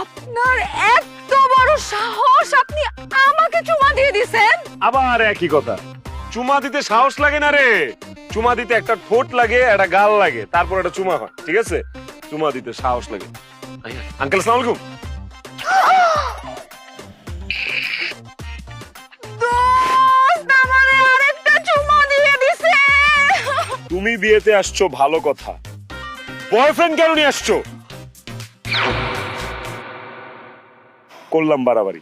আপনার এত বড় সাহস, আপনি আমাকে চুমা দিয়ে দিছেন? আবার একই কথা, চুমা দিতে সাহস লাগে না রে। চুমা দিতে একটা ঠোঁট লাগে, একটা গাল লাগে, তারপর একটা চুমা হয়, ঠিক আছে? চুমা দিতে সাহস লাগে। আঙ্কেল আসসালামু আলাইকুম। দোস্ত আমারে আরেকটা চুমা দিয়ে দিছে। তুমি বিয়েতে আসছো ভালো কথা, বয়ফ্রেন্ড কেন নিয়ে আসছো? করলাম বাড়াবাড়ি,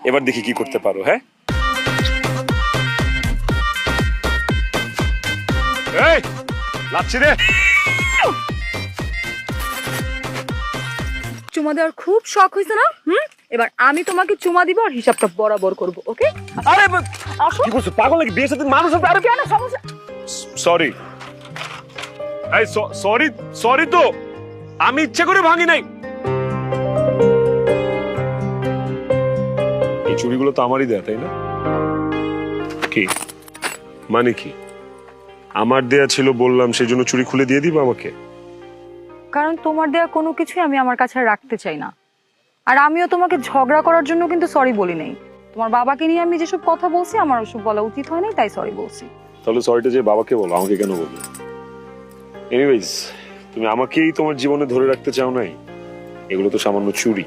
এবার দেখি কি করতে পারো। হ্যাঁ, এই লাচ্ছি রে। চুমা দেওয়ার খুব শখ হয়েছে না? এবার আমি তোমাকে চুমা দিব আর হিসাবটা বরাবর করব, ওকে? আরে আসো। কি করছো, পাগল নাকি? বিয়ের সাথে মানুষ হবে। আরে কেন সমস্যা? সরি, এই সরি সরি, তো আমি ইচ্ছে করে ভাঙি নাই। এই চুড়িগুলো তো আমারই দেয়া, তাই না? কি মানে কি? আমার দেয়া ছিল বললাম, সেই জন্য চুড়ি খুলে দিয়ে দিবা আমাকে? কারণ তোমার দেয়া কোনো কিছুই আমি আমার কাছে আর রাখতে চাই না। আর আমিও তোমাকে ঝগড়া করার জন্য কিন্তু সরি বলি নাই। তোমার বাবাকে নিয়ে আমি যেসব কথা বলছি, আমার ওসব বলা উচিত হয় নাই, তাই সরি বলছি। তাহলে সরিটা যে বাবাকে বলো, আমাকে কেন বলবে? এনিওয়েজ, তুমি আমাকেই তোমার জীবনে ধরে রাখতে চাও নাই? এগুলো তো সামান্য চুড়ি।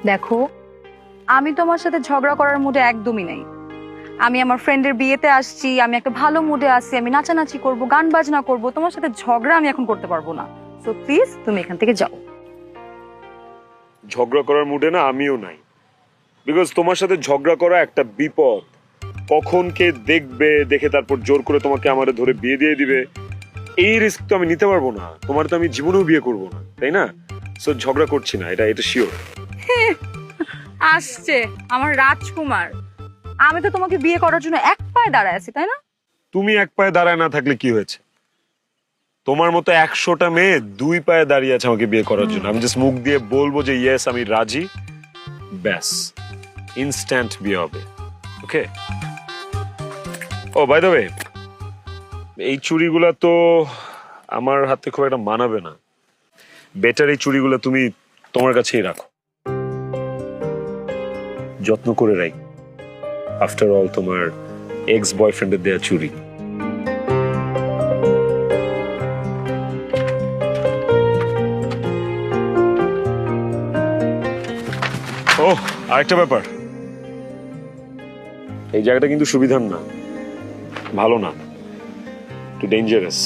দেখো, আমি তোমার সাথে ঝগড়া করার মুডে একদমই নাই। আমি আমার ফ্রেন্ডের বিয়েতে আসছি, আমি একটা ভালো মুডে আছি, আমি নাচানাচি করব, গান বাজনা করব। তোমার সাথে ঝগড়া আমি এখন করতে পারবো না। সো প্লিজ তুমি এখান থেকে যাও। ঝগড়া করার মুডে না আমিও নাই, বিকজ তোমার সাথে ঝগড়া করা একটা বিপদ। কখন কে দেখবে, দেখে তারপর জোর করে তোমাকে আমারে ধরে বিয়ে দিয়ে দিবে, এই রিস্ক তো আমি নিতে পারবো না। তোমার তো আমি জীবনেও বিয়ে করব না, তাই না? সো ঝগড়া করছি না, এটা শিওর। আসছে আমার রাজকুমার। আমি তো তোমাকে বিয়ে করার জন্য এক পায়ে দাঁড়ায় আছি, তাই না? তুমি এক পায়ে দাঁড়ায় না থাকলে কি হয়েছে? তোমার মতো 100টা মেয়ে 2 পায়ে দাঁড়িয়ে আছে আমাকে বিয়ে করার জন্য। আমি জাস্ট মুখ দিয়ে বলবো যে ইয়েস আমি রাজি, ব্যাস ইনস্ট্যান্ট বিয়ে হবে। ওকে? ও বাই দ্য ওয়ে, এই চুড়িগুলা তো আমার হাতে খুব একটা মানাবে না। বেটার এই চুড়িগুলো তুমি তোমার কাছেই রাখো, যত্ন করে রাখো। আফটার অল তোমার এক্স বয়ফ্রেন্ডের দেয়া চুড়ি। ও আরেকটা ব্যাপার, এই জায়গাটা কিন্তু সুবিধার না, ভালো না, একটু ডেঞ্জারাস।